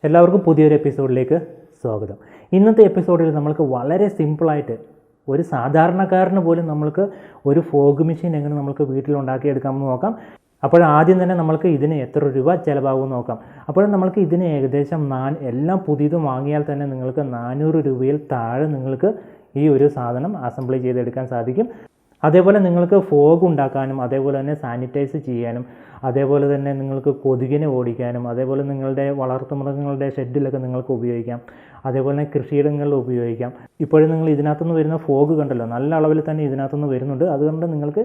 എല്ലാവർക്കും പുതിയൊരു എപ്പിസോഡിലേക്ക് സ്വാഗതം. ഇന്നത്തെ എപ്പിസോഡിൽ നമ്മൾക്ക് വളരെ സിമ്പിളായിട്ട് ഒരു സാധാരണക്കാരന് പോലും നമ്മൾക്ക് ഒരു ഫോഗ് മെഷീൻ എങ്ങനെ നമുക്ക് വീട്ടിലുണ്ടാക്കിയെടുക്കാമെന്ന് നോക്കാം. അപ്പോൾ ആദ്യം തന്നെ നമ്മൾക്ക് ഇതിന് എത്ര രൂപ ചിലവാകുമെന്ന് നോക്കാം. അപ്പോൾ നമ്മൾക്ക് ഇതിന് ഏകദേശം എല്ലാം പുതിയതും വാങ്ങിയാൽ തന്നെ നിങ്ങൾക്ക് 400 രൂപയിൽ താഴെ നിങ്ങൾക്ക് ഈ ഒരു സാധനം അസംബ്ലി ചെയ്തെടുക്കാൻ സാധിക്കും. അതേപോലെ നിങ്ങൾക്ക് ഫോഗ് ഉണ്ടാക്കാനും അതേപോലെ തന്നെ സാനിറ്റൈസ് ചെയ്യാനും അതേപോലെ തന്നെ നിങ്ങൾക്ക് കൊതുകിനെ ഓടിക്കാനും അതേപോലെ നിങ്ങളുടെ വളർത്തുമൃഗങ്ങളുടെ ഷെഡിലൊക്കെ നിങ്ങൾക്ക് ഉപയോഗിക്കാം. അതേപോലെ തന്നെ കൃഷിയിടങ്ങളിൽ ഉപയോഗിക്കാം. ഇപ്പോഴും നിങ്ങൾ ഇതിനകത്തുനിന്ന് വരുന്ന ഫോഗ് കണ്ടല്ലോ, നല്ല അളവിൽ തന്നെ ഇതിനകത്തുനിന്ന് വരുന്നുണ്ട്. അതുകൊണ്ട് നിങ്ങൾക്ക്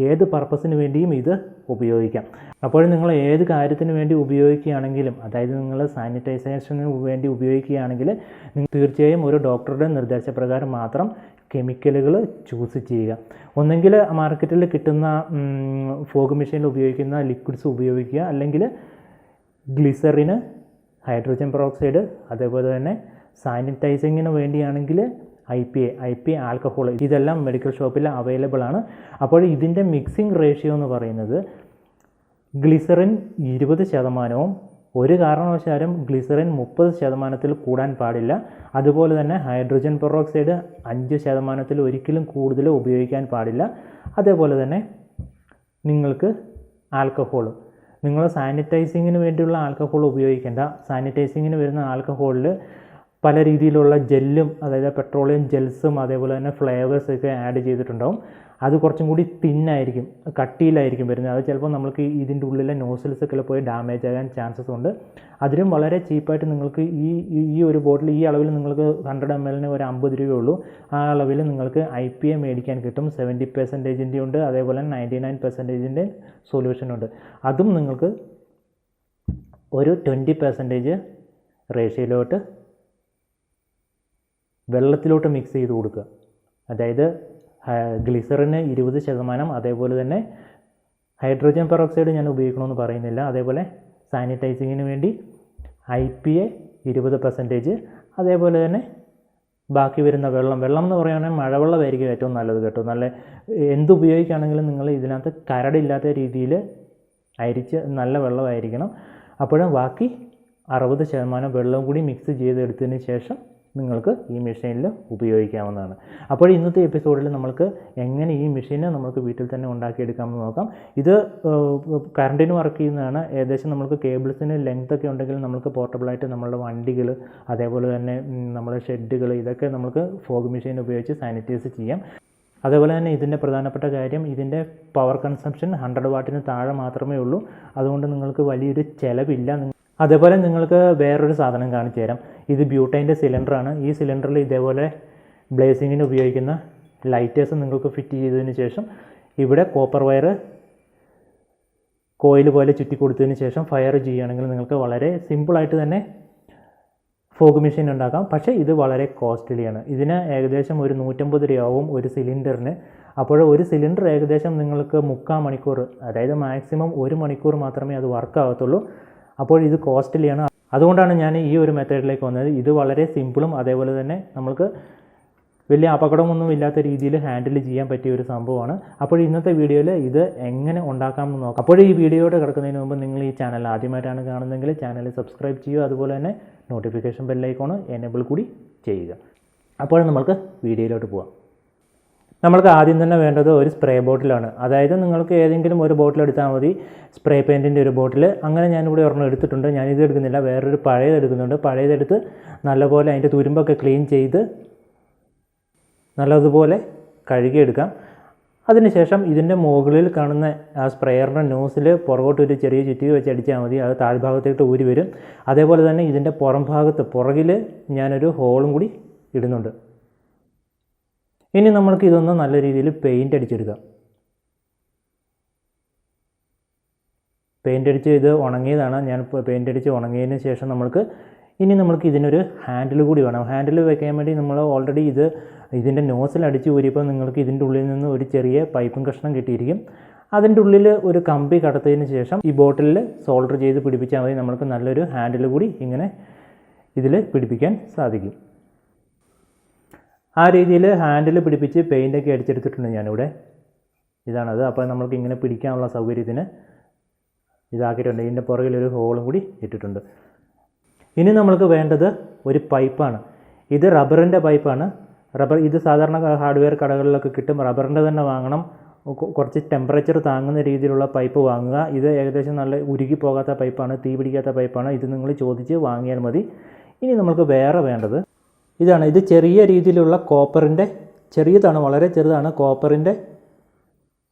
ഏത് പർപ്പസിന് വേണ്ടിയും ഇത് ഉപയോഗിക്കാം. അപ്പോൾ നിങ്ങൾ ഏത് കാര്യത്തിന് വേണ്ടി ഉപയോഗിക്കുകയാണെങ്കിലും, അതായത് നിങ്ങൾ സാനിറ്റൈസേഷന് വേണ്ടി ഉപയോഗിക്കുകയാണെങ്കിൽ നിങ്ങൾ തീർച്ചയായും ഒരു ഡോക്ടറുടെ നിർദ്ദേശപ്രകാരം മാത്രം കെമിക്കലുകൾ ചൂസ് ചെയ്യുക. ഒന്നെങ്കിൽ മാർക്കറ്റിൽ കിട്ടുന്ന ഫോഗ് മെഷീനിൽ ഉപയോഗിക്കുന്ന ലിക്വിഡ്സ് ഉപയോഗിക്കുക, അല്ലെങ്കിൽ ഗ്ലിസറിന്, ഹൈഡ്രജൻ പെറോക്സൈഡ്, അതേപോലെ തന്നെ സാനിറ്റൈസിങ്ങിന് വേണ്ടിയാണെങ്കിൽ ഐ പി ആൽക്കഹോൾ, ഇതെല്ലാം മെഡിക്കൽ ഷോപ്പിൽ അവൈലബിൾ ആണ്. അപ്പോൾ ഇതിൻ്റെ മിക്സിംഗ് റേഷ്യോ എന്ന് പറയുന്നത് ഗ്ലിസറിൻ 20%, ഒരു കാരണവശാലും ഗ്ലിസറിൻ 30% കൂടാൻ പാടില്ല. അതുപോലെ തന്നെ ഹൈഡ്രജൻ പെറോക്സൈഡ് 5% ഒരിക്കലും കൂടുതൽ ഉപയോഗിക്കാൻ പാടില്ല. അതേപോലെ തന്നെ നിങ്ങൾക്ക് ആൽക്കഹോൾ, നിങ്ങൾ സാനിറ്റൈസിങ്ങിന് വേണ്ടിയുള്ള ആൽക്കഹോൾ ഉപയോഗിക്കേണ്ട. സാനിറ്റൈസിങ്ങിന് വരുന്ന ആൽക്കഹോളിൽ പല രീതിയിലുള്ള ജെല്ലും, അതായത് പെട്രോളിയം ജെൽസും അതേപോലെ തന്നെ ഫ്ലേവേഴ്സൊക്കെ ആഡ് ചെയ്തിട്ടുണ്ടാവും. അത് കുറച്ചും കൂടി തിന്നായിരിക്കും, കട്ടിയിലായിരിക്കും വരുന്നത്. അത് ചിലപ്പോൾ നമുക്ക് ഇതിൻ്റെ ഉള്ളിലെ നോസിൽസൊക്കെ പോയി ഡാമേജ് ആകാൻ ചാൻസസ് ഉണ്ട്. അതിലും വളരെ ചീപ്പായിട്ട് നിങ്ങൾക്ക് ഈ ഒരു ബോട്ടിൽ ഈ അളവിൽ നിങ്ങൾക്ക് 100 ml ഒരു 50 രൂപയുള്ളൂ. ആ അളവിൽ നിങ്ങൾക്ക് IPA മേടിക്കാൻ കിട്ടും. 70% ഉണ്ട്, അതേപോലെ 99% സൊല്യൂഷനുണ്ട്. അതും നിങ്ങൾക്ക് ഒരു 20% റേഷ്യോയിലോട്ട് വെള്ളത്തിലോട്ട് മിക്സ് ചെയ്ത് കൊടുക്കുക. അതായത് ഗ്ലിസറിന് 20%, അതേപോലെ തന്നെ ഹൈഡ്രജൻ പെറോക്സൈഡ് ഞാൻ ഉപയോഗിക്കണമെന്ന് പറയുന്നില്ല. അതേപോലെ സാനിറ്റൈസിങ്ങിന് വേണ്ടി IPA 20%, അതേപോലെ തന്നെ ബാക്കി വരുന്ന വെള്ളം എന്ന് പറയുകയാണെങ്കിൽ മഴവെള്ളമായിരിക്കും ഏറ്റവും നല്ലത് കേട്ടോ. നല്ല എന്തുപയോഗിക്കുകയാണെങ്കിലും നിങ്ങൾ ഇതിനകത്ത് കരടില്ലാത്ത രീതിയിൽ അരിച്ച് നല്ല വെള്ളമായിരിക്കണം. അപ്പോഴും ബാക്കി 60% വെള്ളം കൂടി മിക്സ് ചെയ്തെടുത്തതിന് ശേഷം നിങ്ങൾക്ക് ഈ മെഷീനിൽ ഉപയോഗിക്കാവുന്നതാണ്. അപ്പോൾ ഇന്നത്തെ എപ്പിസോഡിൽ നമുക്ക് എങ്ങനെ ഈ മെഷീനെ നമുക്ക് വീട്ടിൽ തന്നെ ഉണ്ടാക്കിയെടുക്കാമെന്ന് നോക്കാം. ഇത് കറണ്ടിന് വർക്ക് ചെയ്യുന്നതാണ്. ഏകദേശം നമുക്ക് കേബിൾസിന് ലെങ്ത്തൊക്കെ ഉണ്ടെങ്കിൽ നമുക്ക് പോർട്ടബിളായിട്ട് നമ്മളുടെ വണ്ടികൾ, അതേപോലെ തന്നെ നമ്മുടെ ഷെഡുകൾ, ഇതൊക്കെ നമുക്ക് ഫോഗ് മെഷീൻ ഉപയോഗിച്ച് സാനിറ്റൈസ് ചെയ്യാം. അതേപോലെ തന്നെ ഇതിൻ്റെ പ്രധാനപ്പെട്ട കാര്യം, ഇതിൻ്റെ പവർ കൺസംഷൻ 100 വാട്ടിന് താഴെ മാത്രമേ ഉള്ളൂ. അതുകൊണ്ട് നിങ്ങൾക്ക് വലിയൊരു ചിലവില്ല. അതേപോലെ നിങ്ങൾക്ക് വേറൊരു സാധനം കാണിച്ചു തരാം. ഇത് ബ്യൂട്ടൈൻ്റെ സിലിണ്ടറാണ്. ഈ സിലിണ്ടറിൽ ഇതേപോലെ ബ്ലേസിങ്ങിന് ഉപയോഗിക്കുന്ന ലൈറ്റേഴ്സ് നിങ്ങൾക്ക് ഫിറ്റ് ചെയ്തതിന് ശേഷം ഇവിടെ കോപ്പർ വയർ കോയിൽ പോലെ ചുറ്റി കൊടുത്തതിന് ശേഷം ഫയർ ചെയ്യുകയാണെങ്കിൽ നിങ്ങൾക്ക് വളരെ സിമ്പിളായിട്ട് തന്നെ ഫോഗ് മെഷീൻ ഉണ്ടാക്കാം. പക്ഷേ ഇത് വളരെ കോസ്റ്റ്ലിയാണ്. ഇതിന് ഏകദേശം ഒരു 150 രൂപയാവും ഒരു സിലിണ്ടറിന്. അപ്പോൾ ഒരു സിലിണ്ടർ ഏകദേശം നിങ്ങൾക്ക് 3/4 മണിക്കൂർ, അതായത് മാക്സിമം 1 മണിക്കൂർ മാത്രമേ അത് വർക്ക് ആകത്തുള്ളൂ. അപ്പോൾ ഇത് കോസ്റ്റ്ലിയാണ്. അതുകൊണ്ടാണ് ഞാൻ ഈ ഒരു മെത്തേഡിലേക്ക് വന്നത്. ഇത് വളരെ സിമ്പിളും അതേപോലെ തന്നെ നമുക്ക് വലിയ അപകടമൊന്നും ഇല്ലാത്ത രീതിയിൽ ഹാൻഡിൽ ചെയ്യാൻ പറ്റിയ ഒരു സംഭവമാണ്. അപ്പോൾ ഇന്നത്തെ വീഡിയോയിൽ ഇത് എങ്ങനെ ഉണ്ടാക്കാമെന്ന് നോക്കാം. അപ്പോൾ ഈ വീഡിയോയുടെ കിടക്കുന്നതിന് മുമ്പ് നിങ്ങൾ ഈ ചാനൽ ആദ്യമായിട്ടാണ് കാണുന്നതെങ്കിൽ ചാനൽ സബ്സ്ക്രൈബ് ചെയ്യുക. അതുപോലെ തന്നെ നോട്ടിഫിക്കേഷൻ ബെല്ലൈക്കോൺ എനേബിൾ കൂടി ചെയ്യുക. അപ്പോൾ നമുക്ക് വീഡിയോയിലോട്ട് പോകാം. നമ്മൾക്ക് ആദ്യം തന്നെ വേണ്ടത് ഒരു സ്പ്രേ ബോട്ടിലാണ്. അതായത് നിങ്ങൾക്ക് ഏതെങ്കിലും ഒരു ബോട്ടിൽ എടുത്താൽ മതി. സ്പ്രേ പെയിൻറ്റിൻ്റെ ഒരു ബോട്ടിൽ. അങ്ങനെ ഞാനിവിടെ ഒരെണ്ണം എടുത്തിട്ടുണ്ട്. ഞാനിത് എടുക്കുന്നില്ല, വേറൊരു പഴയത് എടുക്കുന്നുണ്ട്. പഴയതെടുത്ത് നല്ലപോലെ അതിൻ്റെ തുരുമ്പൊക്കെ ക്ലീൻ ചെയ്ത് നല്ലതുപോലെ കഴുകിയെടുക്കാം. അതിനുശേഷം ഇതിൻ്റെ മുകളിൽ കാണുന്ന ആ സ്പ്രേയറിൻ്റെ നോസിൽ പുറകോട്ടൊരു ചെറിയ ചുറ്റിക വെച്ച് അടിച്ചാൽ മതി. അത് താഴ്ഭാഗത്തേക്ക് ഊരി വരും. അതേപോലെ തന്നെ ഇതിൻ്റെ പുറകിൽ ഞാനൊരു ഹോളും കൂടി ഇടുന്നുണ്ട്. ഇനി നമ്മൾക്ക് ഇതൊന്ന് നല്ല രീതിയിൽ പെയിൻ്റ് അടിച്ചെടുക്കാം. പെയിൻ്റ് അടിച്ച് ഇത് ഉണങ്ങിയതാണ്. ഞാൻ പെയിൻ്റ് അടിച്ച് ഉണങ്ങിയതിന് ശേഷം നമ്മൾക്ക് ഇതിനൊരു ഹാൻഡിൽ കൂടി വേണം. ഹാൻഡിൽ വെക്കാൻ വേണ്ടി നമ്മൾ ഓൾറെഡി ഇതിൻ്റെ നോസിൽ അടിച്ച് ഊരിയപ്പോൾ നിങ്ങൾക്ക് ഇതിൻ്റെ ഉള്ളിൽ നിന്ന് ഒരു ചെറിയ പൈപ്പും കഷ്ണം കിട്ടിയിരിക്കും. അതിൻ്റെ ഉള്ളിൽ ഒരു കമ്പി കടത്തിയതിന് ശേഷം ഈ ബോട്ടിലിൽ സോൾഡർ ചെയ്ത് പിടിപ്പിച്ചാൽ മതി. നമുക്ക് നല്ലൊരു ഹാൻഡിൽ കൂടി ഇങ്ങനെ ഇതിൽ പിടിപ്പിക്കാൻ സാധിക്കും. ആ രീതിയിൽ ഹാൻഡിൽ പിടിപ്പിച്ച് പെയിൻ്റൊക്കെ അടിച്ചെടുത്തിട്ടുണ്ട് ഞാനിവിടെ. ഇതാണത്. അപ്പോൾ നമ്മൾക്ക് ഇങ്ങനെ പിടിക്കാനുള്ള സൗകര്യത്തിന് ഇതാക്കിയിട്ടുണ്ട്. ഇതിൻ്റെ പുറകിലൊരു ഹോളും കൂടി ഇട്ടിട്ടുണ്ട്. ഇനി നമ്മൾക്ക് വേണ്ടത് ഒരു പൈപ്പാണ്. ഇത് റബ്ബറിൻ്റെ പൈപ്പാണ്. ഇത് സാധാരണ ഹാർഡ്വെയർ കടകളിലൊക്കെ കിട്ടും. റബ്ബറിൻ്റെ തന്നെ വാങ്ങണം. കുറച്ച് ടെമ്പറേച്ചർ താങ്ങുന്ന രീതിയിലുള്ള പൈപ്പ് വാങ്ങുക. ഇത് ഏകദേശം നല്ല ഉരുകി പോകാത്ത പൈപ്പാണ്, തീ പിടിക്കാത്ത പൈപ്പാണ്. ഇത് നിങ്ങൾ ചോദിച്ച് വാങ്ങിയാൽ മതി. ഇനി നമുക്ക് വേറെ വേണ്ടത് ഇതാണ്. ഇത് ചെറിയ രീതിയിലുള്ള കോപ്പറിൻ്റെ, ചെറിയതാണ്, വളരെ ചെറുതാണ്, കോപ്പറിൻ്റെ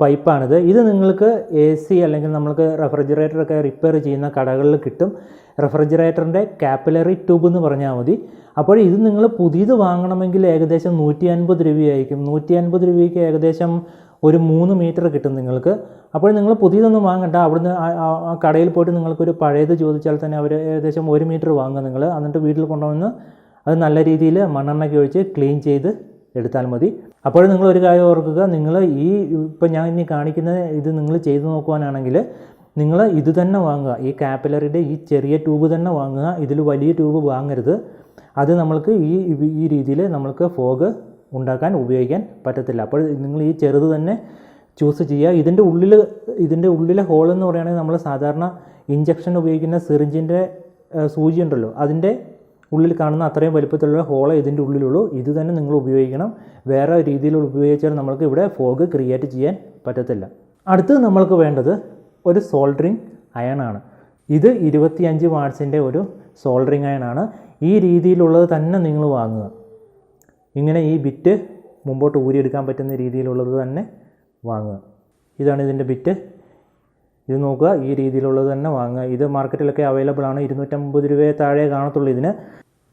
പൈപ്പാണിത്. ഇത് നിങ്ങൾക്ക് AC അല്ലെങ്കിൽ നമ്മൾക്ക് റെഫ്രിജറേറ്ററൊക്കെ റിപ്പയർ ചെയ്യുന്ന കടകളിൽ കിട്ടും. റെഫ്രിജറേറ്ററിൻ്റെ കാപ്പിലറി ട്യൂബ് എന്ന് പറഞ്ഞാൽ മതി. അപ്പോൾ ഇത് നിങ്ങൾ പുതിയത് വാങ്ങണമെങ്കിൽ ഏകദേശം 150 രൂപയായിരിക്കും. 150 രൂപയ്ക്ക് ഏകദേശം ഒരു 3 മീറ്റർ കിട്ടും നിങ്ങൾക്ക്. അപ്പോൾ നിങ്ങൾ പുതിയതൊന്നും വാങ്ങണ്ട. അവിടുന്ന് ആ കടയിൽ പോയിട്ട് നിങ്ങൾക്കൊരു പഴയത് ചോദിച്ചാൽ തന്നെ അവർ ഏകദേശം 1 മീറ്റർ വാങ്ങുക നിങ്ങൾ. എന്നിട്ട് വീട്ടിൽ കൊണ്ടുവന്ന് അത് നല്ല രീതിയിൽ മണ്ണെണ്ണയ്ക്ക് ഒഴിച്ച് ക്ലീൻ ചെയ്ത് എടുത്താൽ മതി. അപ്പോൾ നിങ്ങൾ ഒരു കാര്യം ഓർക്കുക, നിങ്ങൾ ഇപ്പം ഞാൻ ഇനി കാണിക്കുന്ന ഇത് നിങ്ങൾ ചെയ്ത് നോക്കുവാനാണെങ്കിൽ നിങ്ങൾ ഇത് തന്നെ വാങ്ങുക. ഈ കാപ്പിലറിയുടെ ഈ ചെറിയ ട്യൂബ് തന്നെ വാങ്ങുക. ഇതിൽ വലിയ ട്യൂബ് വാങ്ങരുത്. അത് നമ്മൾക്ക് ഈ രീതിയിൽ നമ്മൾക്ക് ഫോഗ് ഉണ്ടാക്കാൻ ഉപയോഗിക്കാൻ പറ്റത്തില്ല. അപ്പോൾ നിങ്ങൾ ഈ ചെറുത് തന്നെ ചൂസ് ചെയ്യുക. ഇതിൻ്റെ ഉള്ളിലെ ഹോളെന്ന് പറയുകയാണെങ്കിൽ നമ്മൾ സാധാരണ ഇഞ്ചക്ഷൻ ഉപയോഗിക്കുന്ന സിറിഞ്ചിൻ്റെ സൂചി ഉണ്ടല്ലോ, അതിൻ്റെ ഉള്ളിൽ കാണുന്ന അത്രയും വലിപ്പത്തിലുള്ള ഹോള് ഇതിൻ്റെ ഉള്ളിലുള്ളൂ. ഇത് തന്നെ നിങ്ങൾ ഉപയോഗിക്കണം. വേറെ രീതിയിലുള്ള ഉപയോഗിച്ചാൽ നമ്മൾക്ക് ഇവിടെ ഫോഗ് ക്രിയേറ്റ് ചെയ്യാൻ പറ്റത്തില്ല. അടുത്തത് നമ്മൾക്ക് വേണ്ടത് ഒരു സോൾഡറിങ് അയണാണ്. ഇത് 25 വാട്ട്സിൻ്റെ ഒരു സോൾഡറിങ് അയണാണ്. ഈ രീതിയിലുള്ളത് തന്നെ നിങ്ങൾ വാങ്ങുക. ഇങ്ങനെ ഈ ബിറ്റ് മുമ്പോട്ട് ഊരിയെടുക്കാൻ പറ്റുന്ന രീതിയിലുള്ളത് തന്നെ വാങ്ങുക. ഇതാണ് ഇതിൻ്റെ ബിറ്റ്. ഇത് നോക്കുക, ഈ രീതിയിലുള്ളത് തന്നെ വാങ്ങുക. ഇത് മാർക്കറ്റിലൊക്കെ അവൈലബിൾ ആണ്. 250 രൂപയെ താഴെ കാണത്തുള്ളൂ ഇതിന്.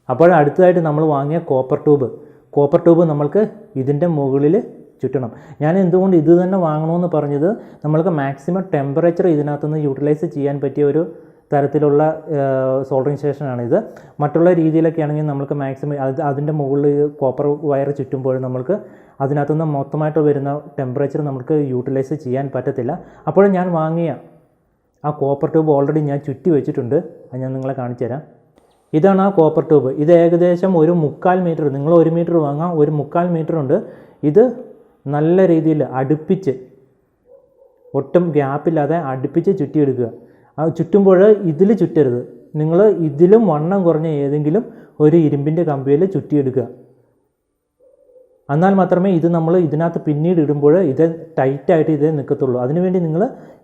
അപ്പോൾ അടുത്തതായിട്ട് നമ്മൾ വാങ്ങിയ കോപ്പർ ട്യൂബ് നമ്മൾക്ക് ഇതിൻ്റെ മുകളിൽ ചുറ്റണം. ഞാൻ എന്തുകൊണ്ട് ഇത് തന്നെ വാങ്ങണമെന്ന് പറഞ്ഞത്, നമ്മൾക്ക് മാക്സിമം ടെമ്പറേച്ചർ ഇതിനകത്തുനിന്ന് യൂട്ടിലൈസ് ചെയ്യാൻ പറ്റിയ ഒരു തരത്തിലുള്ള സോൾഡറിങ് സ്റ്റേഷനാണിത്. മറ്റുള്ള രീതിയിലൊക്കെ ആണെങ്കിൽ നമുക്ക് മാക്സിമം അതിൻ്റെ മുകളിൽ കോപ്പർ വയർ ചുറ്റുമ്പോൾ നമ്മൾക്ക് അതിനകത്തുനിന്ന് മൊത്തമായിട്ട് വരുന്ന ടെമ്പറേച്ചർ നമുക്ക് യൂട്ടിലൈസ് ചെയ്യാൻ പറ്റത്തില്ല. അപ്പോൾ ഞാൻ വാങ്ങിയ ആ കോപ്പർ ട്യൂബ് ഓൾറെഡി ഞാൻ ചുറ്റി വെച്ചിട്ടുണ്ട്. അത് ഞാൻ നിങ്ങളെ കാണിച്ചു തരാം. ഇതാണ് ആ കോപ്പർ ട്യൂബ്. ഇത് ഏകദേശം ഒരു 3/4 മീറ്റർ, നിങ്ങൾ 1 മീറ്റർ വാങ്ങാം, ഒരു 3/4 മീറ്റർ ഉണ്ട്. ഇത് നല്ല രീതിയിൽ അടുപ്പിച്ച്, ഒട്ടും ഗ്യാപ്പില്ലാതെ അടുപ്പിച്ച് ചുറ്റിയെടുക്കുക. ആ ചുറ്റുമ്പോൾ ഇതിൽ ചുറ്റരുത്. നിങ്ങൾ ഇതിലും വണ്ണം കുറഞ്ഞ ഏതെങ്കിലും ഒരു ഇരുമ്പിൻ്റെ കമ്പിയിൽ ചുറ്റിയെടുക്കുക. എന്നാൽ മാത്രമേ ഇത് നമ്മൾ ഇതിനകത്ത് പിന്നീട് ഇടുമ്പോൾ ഇത് ടൈറ്റായിട്ട് ഇതേ നിൽക്കത്തുള്ളൂ. അതിനുവേണ്ടി നിങ്ങൾ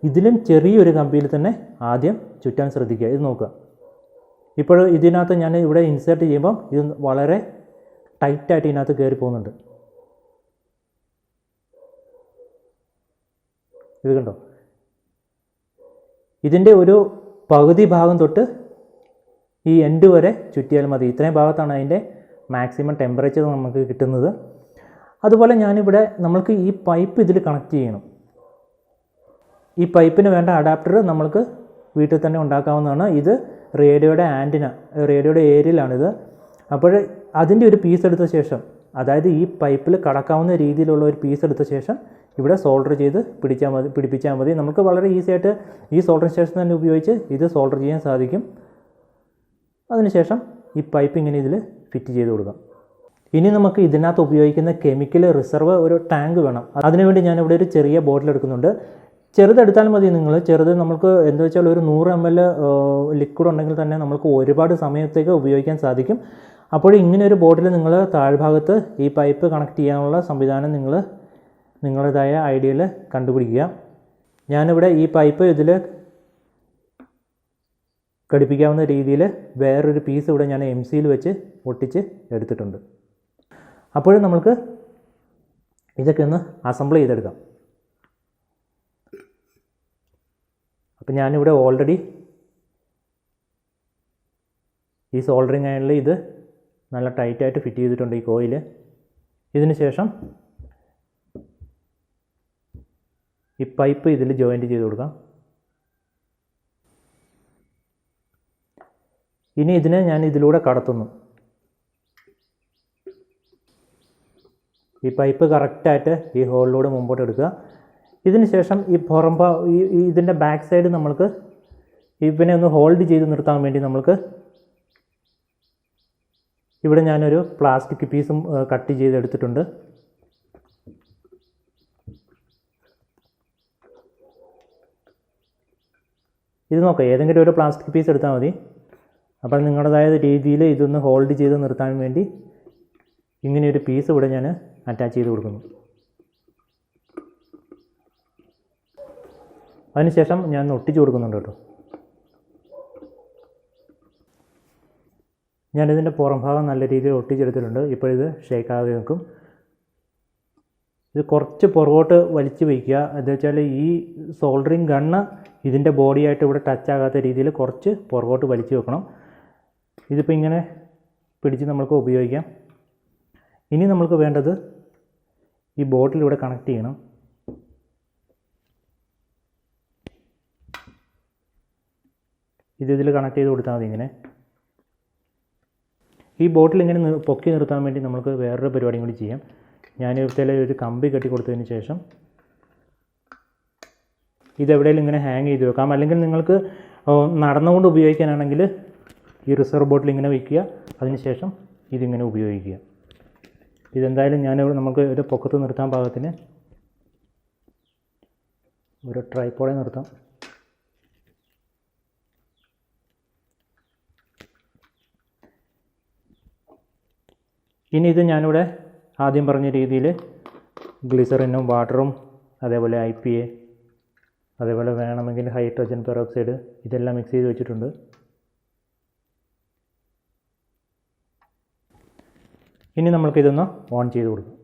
ഇതിലും ചെറിയൊരു കമ്പിയിൽ തന്നെ ആദ്യം ചുറ്റാൻ ശ്രദ്ധിക്കുക. ഇത് നോക്കുക. ഇപ്പോൾ ഇതിനകത്ത് ഞാൻ ഇവിടെ ഇൻസേർട്ട് ചെയ്യുമ്പോൾ ഇത് വളരെ ടൈറ്റായിട്ട് ഇതിനകത്ത് കയറി പോകുന്നുണ്ട്. ഇത് കണ്ടോ? ഇതിൻ്റെ ഒരു പകുതി ഭാഗം തൊട്ട് ഈ എൻഡ് വരെ ചുറ്റിയാൽ മതി. ഇത്രയും ഭാഗത്താണ് അതിൻ്റെ മാക്സിമം ടെമ്പറേച്ചർ നമുക്ക് കിട്ടുന്നത്. അതുപോലെ ഞാനിവിടെ നമ്മൾക്ക് ഈ പൈപ്പ് ഇതിൽ കണക്ട് ചെയ്യണം. ഈ പൈപ്പിന് വേണ്ട അഡാപ്റ്റർ നമ്മൾക്ക് വീട്ടിൽ തന്നെ ഉണ്ടാക്കാവുന്നതാണ്. ഇത് റേഡിയോയുടെ ആൻറ്റിന, റേഡിയോയുടെ ഏരിയയിലാണിത്. അപ്പോൾ അതിൻ്റെ ഒരു പീസ് എടുത്ത ശേഷം, അതായത് ഈ പൈപ്പിൽ കടക്കാവുന്ന രീതിയിലുള്ള ഒരു പീസ് എടുത്ത ശേഷം ഇവിടെ സോൾഡർ ചെയ്ത് പിടിപ്പിച്ചാൽ മതി. നമുക്ക് വളരെ ഈസി ആയിട്ട് ഈ സോൾഡറിങ് സ്റ്റേഷൻ തന്നെ ഉപയോഗിച്ച് ഇത് സോൾഡർ ചെയ്യാൻ സാധിക്കും. അതിനുശേഷം ഈ പൈപ്പ് ഇങ്ങനെ ഇതിൽ ഫിറ്റ് ചെയ്ത് കൊടുക്കാം. ഇനി നമുക്ക് ഇതിനകത്ത് ഉപയോഗിക്കുന്ന കെമിക്കൽ റിസർവ് ഒരു ടാങ്ക് വേണം. അതിനുവേണ്ടി ഞാനിവിടെ ഒരു ചെറിയ ബോട്ടിൽ എടുക്കുന്നുണ്ട്. ചെറുതെടുത്താൽ മതി നിങ്ങൾ. ചെറുത് നമുക്ക് എന്താ വെച്ചാൽ ഒരു 100 ml ലിക്വിഡ് ഉണ്ടെങ്കിൽ തന്നെ നമുക്ക് ഒരുപാട് സമയത്തേക്ക് ഉപയോഗിക്കാൻ സാധിക്കും. അപ്പോൾ ഇങ്ങനെ ഒരു ബോട്ടിൽ നിങ്ങൾ താഴ്ഭാഗത്ത് ഈ പൈപ്പ് കണക്ട് ചെയ്യാനുള്ള സംവിധാനം നിങ്ങളുടേതായ ഐഡിയയിൽ കണ്ടുപിടിക്കുക. ഞാനിവിടെ ഈ പൈപ്പ് ഇതിൽ ഘടിപ്പിക്കാവുന്ന രീതിയിൽ വേറൊരു പീസ് ഇവിടെ ഞാൻ MC വെച്ച് ഒട്ടിച്ച് എടുത്തിട്ടുണ്ട്. അപ്പോൾ നമുക്ക് ഇതൊക്കെ ഒന്ന് അസംബിൾ ചെയ്തെടുക്കാം. അപ്പം ഞാനിവിടെ ഓൾറെഡി ഈ സോൾഡറിങ് അയണിൽ ഇത് നല്ല ടൈറ്റായിട്ട് ഫിറ്റ് ചെയ്തിട്ടുണ്ട് ഈ കോയിൽ. ഇതിന് ശേഷം ഈ പൈപ്പ് ഇതിൽ ജോയിൻറ്റ് ചെയ്ത് കൊടുക്കാം. ഇനി ഇതിനെ ഞാൻ ഇതിലൂടെ കടത്തുന്നു. ഈ പൈപ്പ് കറക്റ്റായിട്ട് ഈ ഹോളിലൂടെ മുമ്പോട്ട് എടുക്കുക. ഇതിന് ശേഷം ഈ ഇതിൻ്റെ ബാക്ക് സൈഡ് നമ്മൾക്ക് ഇവനെ ഒന്ന് ഹോൾഡ് ചെയ്ത് നിർത്താൻ വേണ്ടി നമ്മൾക്ക് ഇവിടെ ഞാനൊരു പ്ലാസ്റ്റിക് പീസും കട്ട് ചെയ്തെടുത്തിട്ടുണ്ട്. ഇത് നോക്കാം, ഏതെങ്കിലും ഒരു പ്ലാസ്റ്റിക് പീസ് എടുത്താൽ മതി. അപ്പോൾ നിങ്ങളുടേതായ രീതിയിൽ ഇതൊന്ന് ഹോൾഡ് ചെയ്ത് നിർത്താൻ വേണ്ടി ഇങ്ങനെയൊരു പീസ് ഇവിടെ ഞാൻ അറ്റാച്ച് ചെയ്ത് കൊടുക്കുന്നു. അതിനുശേഷം ഞാൻ ഒട്ടിച്ച് കൊടുക്കുന്നുണ്ട് കേട്ടോ. ഞാനിതിൻ്റെ പുറം ഭാഗം നല്ല രീതിയിൽ ഒട്ടിച്ചെടുത്തിട്ടുണ്ട്. ഇപ്പോൾ ഇത് ഷേക്കാതെ നിൽക്കും. ഇത് കുറച്ച് പുറകോട്ട് വലിച്ച് വയ്ക്കുക. എന്താ വെച്ചാൽ ഈ സോൾഡറിങ് ഗണ്ണ് ഇതിൻ്റെ ബോഡിയായിട്ട് ഇവിടെ ടച്ച് ആകാത്ത രീതിയിൽ കുറച്ച് പുറകോട്ട് വലിച്ച് വെക്കണം. ഇതിപ്പോൾ ഇങ്ങനെ പിടിച്ച് നമുക്ക് ഉപയോഗിക്കാം. ഇനി നമ്മൾക്ക് വേണ്ടത് ഈ ബോട്ടിൽ ഇവിടെ കണക്ട് ചെയ്യണം. ഇതിൽ കണക്ട് ചെയ്ത് കൊടുത്താൽ മതി. ഇങ്ങനെ ഈ ബോട്ടിൽ ഇങ്ങനെ പൊക്കി നിർത്താൻ വേണ്ടി നമുക്ക് വേറൊരു പരിപാടിയും കൂടി ചെയ്യാം. ഞാൻ ഇവിടുത്തെ ഒരു കമ്പി കെട്ടി കൊടുത്തതിന് ശേഷം ഇതെവിടെയെങ്കിലും ഇങ്ങനെ ഹാങ് ചെയ്ത് വെക്കാം. അല്ലെങ്കിൽ നിങ്ങൾക്ക് നടന്നുകൊണ്ട് ഉപയോഗിക്കാനാണെങ്കിൽ ഈ റിസർവ് ബോട്ടിൽ ഇങ്ങനെ വയ്ക്കുക. അതിനുശേഷം ഇതിങ്ങനെ ഉപയോഗിക്കുക. ഇതെന്തായാലും നമുക്ക് ഒരു പൊക്കത്ത് നിർത്താൻ പാകത്തിന് ഒരു ട്രൈപ്പോഡെ നിർത്താം. ഇനി ഇത് ഞാനിവിടെ ആദ്യം പറഞ്ഞ രീതിയിൽ ഗ്ലിസറിനും വാട്ടറും അതേപോലെ IPA അതേപോലെ വേണമെങ്കിൽ ഹൈഡ്രജൻ പെറോക്സൈഡ് ഇതെല്ലാം മിക്സ് ചെയ്ത് വെച്ചിട്ടുണ്ട്. ഇനി നമുക്കിതൊന്ന് ഓൺ ചെയ്ത് കൊടുക്കാം.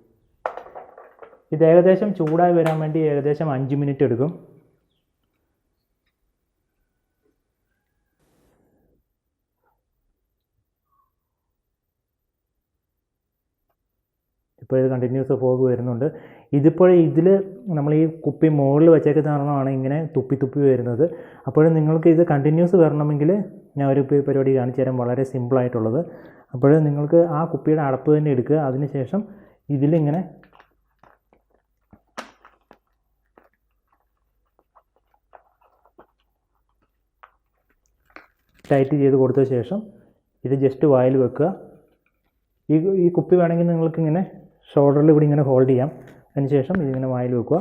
ഇത് ഏകദേശം ചൂടായി വരാൻ വേണ്ടി ഏകദേശം 5 മിനിറ്റ് എടുക്കും. ഇപ്പോൾ ഇത് കണ്ടിന്യൂസ് ഫോഗ് വരുന്നുണ്ട്. ഇതിൽ നമ്മൾ ഈ കുപ്പി മുകളിൽ വെച്ചേക്കുന്ന കാരണമാണ് ഇങ്ങനെ തുപ്പി വരുന്നത്. അപ്പോൾ നിങ്ങൾക്ക് ഇത് കണ്ടിന്യൂസ് വരണമെങ്കിൽ ഞാൻ ഒരു പരിപാടി കാണിച്ചു തരാം, വളരെ സിമ്പിളായിട്ടുള്ളത്. അപ്പോൾ നിങ്ങൾക്ക് ആ കുപ്പിയുടെ അടപ്പ് തന്നെ എടുക്കുക. അതിനുശേഷം ഇതിലിങ്ങനെ ടൈറ്റ് ചെയ്ത് കൊടുത്ത ശേഷം ഇത് ജസ്റ്റ് വായിൽ വെക്കുക. ഈ കുപ്പി വേണമെങ്കിൽ നിങ്ങൾക്കിങ്ങനെ ഷോൾഡറിൽ ഇവിടെ ഇങ്ങനെ ഹോൾഡ് ചെയ്യാം. അതിനുശേഷം ഇതിങ്ങനെ വായിൽ വെക്കുക.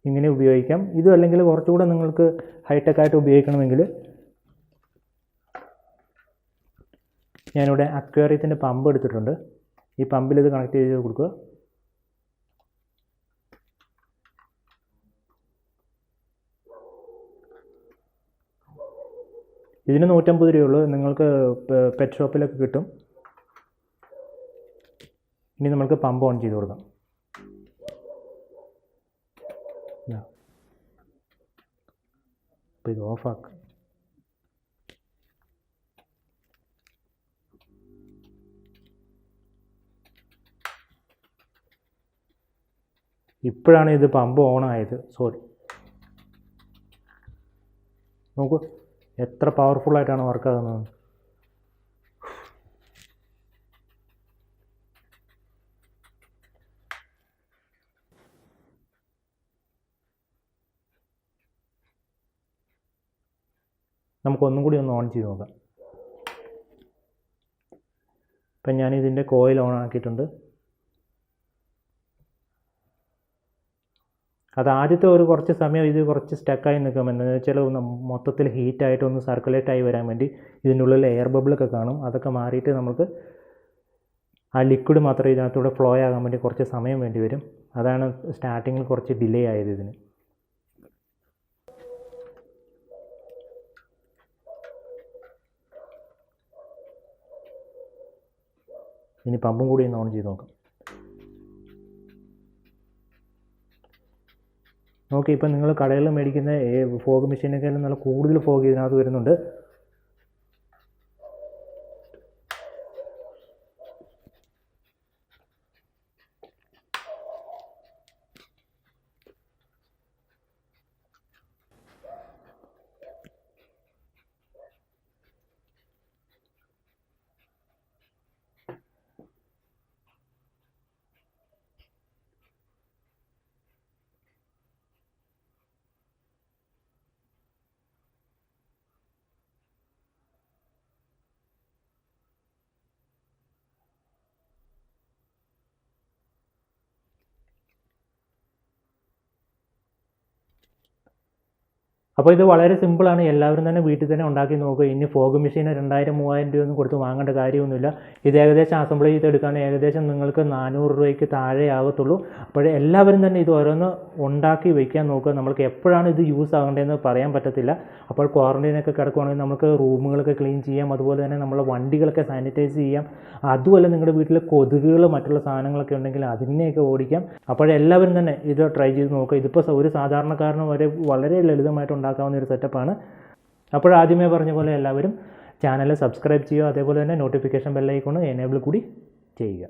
ഇങ്ങനെ ഉപയോഗിക്കാം. ഇത് അല്ലെങ്കിൽ കുറച്ചുകൂടെ നിങ്ങൾക്ക് ഹൈടെക് ആയിട്ട് ഉപയോഗിക്കണമെങ്കിൽ ഞാനിവിടെ അക്വേറിയത്തിൻ്റെ പമ്പ് എടുത്തിട്ടുണ്ട്. ഈ പമ്പിൽ ഇത് കണക്ട് ചെയ്ത് കൊടുക്കുക. ഇതിന് 150 രൂപയുള്ളൂ. നിങ്ങൾക്ക് പെറ്റ് ഷോപ്പിലൊക്കെ കിട്ടും. ഇനി നമുക്ക് പമ്പ് ഓൺ ചെയ്ത് കൊടുക്കാം. അപ്പോൾ ഇത് ഓഫാക്കുക. ഇപ്പോഴാണ് ഇത് പമ്പ് ഓണായത്. സോറി, നോക്കൂ എത്ര പവർഫുള്ളായിട്ടാണ് വർക്കാകുന്നത്. നമുക്കൊന്നും കൂടി ഒന്ന് ഓൺ ചെയ്ത് നോക്കാം. ഇപ്പം ഞാനിതിൻ്റെ കോയിൽ ഓൺ ആക്കിയിട്ടുണ്ട്. അത് ആദ്യത്തെ കുറച്ച് സമയം ഇത് കുറച്ച് സ്റ്റക്കായി നിൽക്കും. എന്താണെന്ന് വെച്ചാൽ മൊത്തത്തിൽ ഹീറ്റായിട്ട് ഒന്ന് സർക്കുലേറ്റായി വരാൻ വേണ്ടി ഇതിൻ്റെ ഉള്ളിൽ എയർ ബബിളൊക്കെ കാണും. അതൊക്കെ മാറിയിട്ട് നമുക്ക് ആ ലിക്വിഡ് മാത്രമേ ഇതിനകത്തൂടെ ഫ്ലോ ആകാൻ വേണ്ടി കുറച്ച് സമയം വേണ്ടി വരും. അതാണ് സ്റ്റാർട്ടിങ്ങിൽ കുറച്ച് ഡിലേ ആയത് ഇതിന്. ഇനി പമ്പും കൂടി ഒന്ന് ഓൺ ചെയ്ത് നോക്കാം. നോക്കി ഇപ്പം നിങ്ങൾ കടകളിൽ മേടിക്കുന്ന ഫോഗ് മെഷീനൊക്കെയാലും നല്ല കൂടുതൽ ഫോഗ് ഇതിനകത്ത് വരുന്നുണ്ട്. അപ്പോൾ ഇത് വളരെ സിമ്പിളാണ്. എല്ലാവരും തന്നെ വീട്ടിൽ തന്നെ ഉണ്ടാക്കി നോക്കുക. ഇനി ഫോഗ് മെഷീന് 2000-3000 രൂപയൊന്നും കൊടുത്ത് വാങ്ങേണ്ട കാര്യമൊന്നുമില്ല. ഇത് ഏകദേശം അസംബിൾ ചെയ്തെടുക്കുകയാണെങ്കിൽ ഏകദേശം നിങ്ങൾക്ക് 400 രൂപയ്ക്ക് താഴെ ആകത്തുള്ളൂ. അപ്പോൾ എല്ലാവരും തന്നെ ഇത് ഓരോന്ന് ഉണ്ടാക്കി വയ്ക്കാൻ നോക്കുക. നമ്മൾക്ക് എപ്പോഴാണ് ഇത് യൂസ് ആകേണ്ടതെന്ന് പറയാൻ പറ്റത്തില്ല. അപ്പോൾ ക്വാറൻറ്റൈനൊക്കെ കിടക്കുകയാണെങ്കിൽ നമുക്ക് റൂമുകളൊക്കെ ക്ലീൻ ചെയ്യാം, അതുപോലെ തന്നെ നമ്മളെ വണ്ടികളൊക്കെ സാനിറ്റൈസ് ചെയ്യാം. അതുപോലെ നിങ്ങളുടെ വീട്ടിൽ കൊതുകുകൾ മറ്റുള്ള സാധനങ്ങളൊക്കെ ഉണ്ടെങ്കിൽ അതിനെയൊക്കെ ഓടിക്കാം. അപ്പോഴെല്ലാവരും തന്നെ ഇത് ട്രൈ ചെയ്ത് നോക്കുക. ഇതിപ്പോൾ ഒരു സാധാരണക്കാരന് വരെ വളരെ ലളിതമായിട്ട് ഉണ്ടാക്കാവുന്ന ഒരു സെറ്റപ്പാണ്. അപ്പോൾ ആദ്യമേ പറഞ്ഞ പോലെ എല്ലാവരും ചാനൽ സബ്സ്ക്രൈബ് ചെയ്യുക, അതേപോലെ തന്നെ നോട്ടിഫിക്കേഷൻ ബെല്ലൈക്കൺ എനേബിൾ കൂടി ചെയ്യുക.